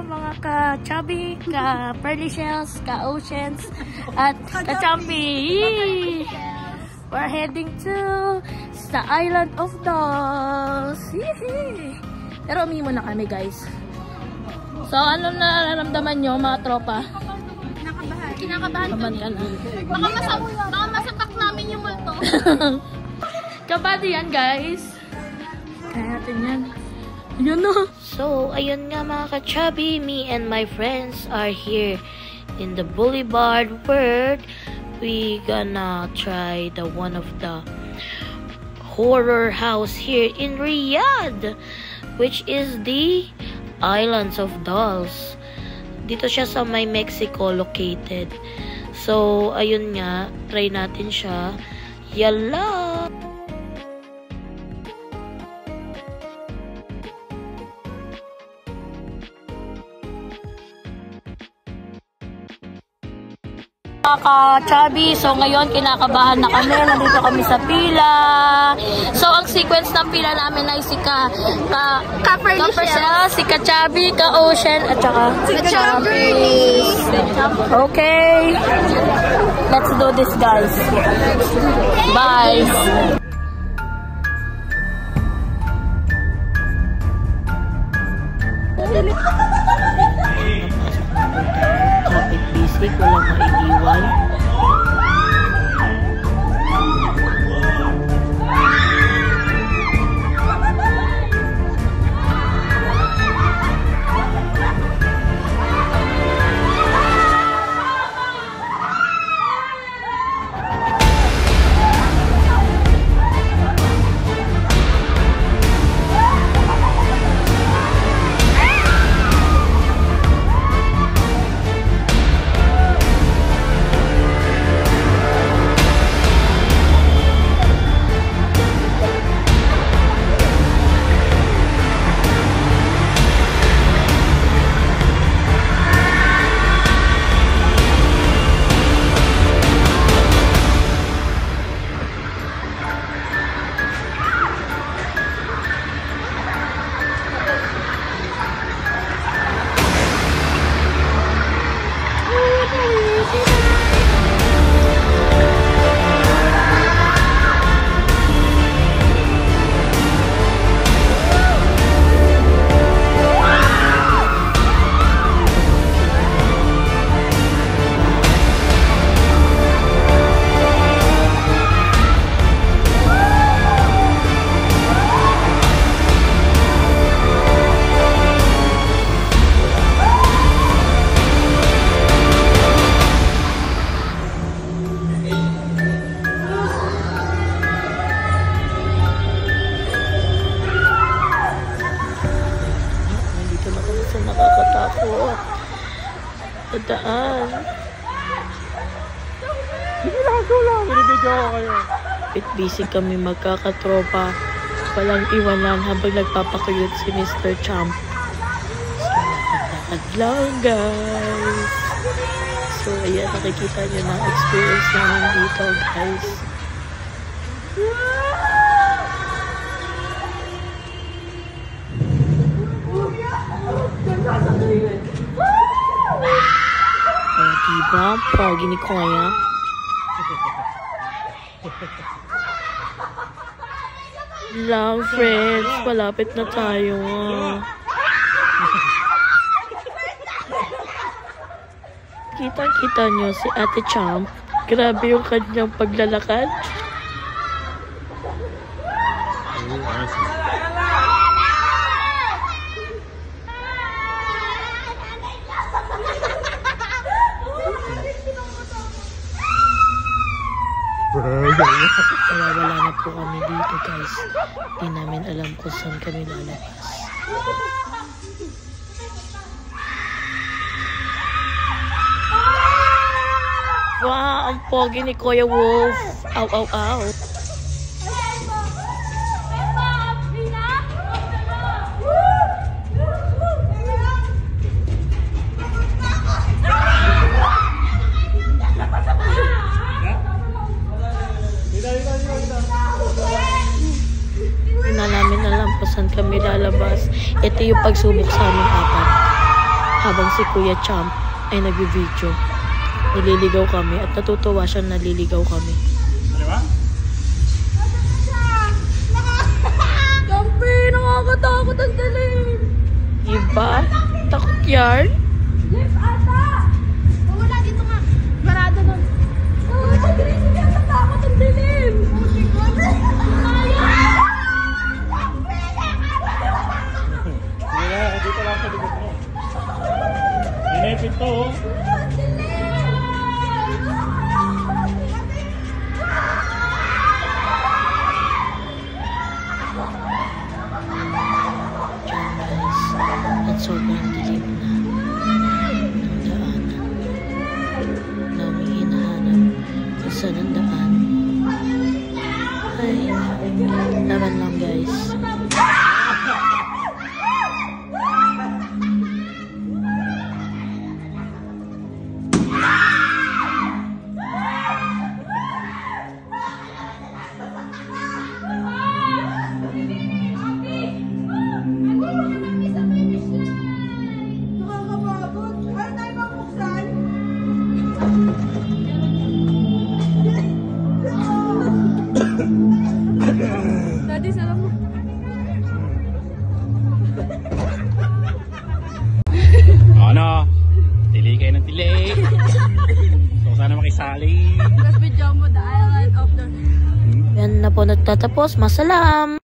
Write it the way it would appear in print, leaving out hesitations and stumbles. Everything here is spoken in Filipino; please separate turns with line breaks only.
mga ka-chubby, ka-pearly shells, ka-oceans, at ka-chumpy. We're heading to the Island of Dolls. Pero umiimo na kami, guys. So, ano nararamdaman nyo, mga tropa?
Kinakabahan kami. Baka masapak namin yung multo.
Kabado yan, guys. Kaya natin yan. Yun na. So, ayun nga mga ka-chubby, me and my friends are here in the Boulevard World. We gonna try the one of the horror house here in Riyadh, which is the Islands of Dolls. Dito siya sa may Mexico located. So, ayun nga, try natin siya. Yalla! Ka-chubby, so ngayon kinakabahan na kami, nandito kami sa pila. So ang sequence ng pila namin ay si ka-pearly shell, si ka-chubby, ka-ocean, at saka
si ka-chubby.
Okay, let's do this, guys. Bye. Traffic busy, walang maiiwan. Daan.
Binibidyo ko kayo.
Bit busy kami magkakatropa. Walang iwanan habang nagpapakuyot si Mr. Champ. So, nakakad lang, guys. So, ayan, nakikita nyo na experience namin dito, guys. Diba? Pogi ni Koya. Lang, friends. Malapit na tayo. Kita-kita nyo si Ate Champ. Grabe yung kanyang paglalakad. Kaya wala na po kami dito, guys. Di namin alam kung saan kami lalabas. Wow, ang pogi ni Kuya Wolf. Ow, ow, ow. Na namin alam kung saan kami lalabas. Ito yung pagsubok sa aming apat. habang si Kuya Champ ay nag-video. Nililigaw kami at natutuwa siya naliligaw kami.
Ano ba?
Kampi, nakakatakot ang dilim.
Diba? Takot yan?
Yes, ata. Wala dito nga. Barado nun. Nakakatakot ang dilim. Oh my God.
Hindi na, dito lang sa likod mo. Inipit to, oh.
At sobrang dilim na ng daan namin hinahanap kung saan ang daan. Ay, laban lang guys.
Daddy, salam mo.
Ano? Tili kayo ng tili. So sana makisali.
Tapos video mo the island of the...
Yan na po nagtatapos. Masalam!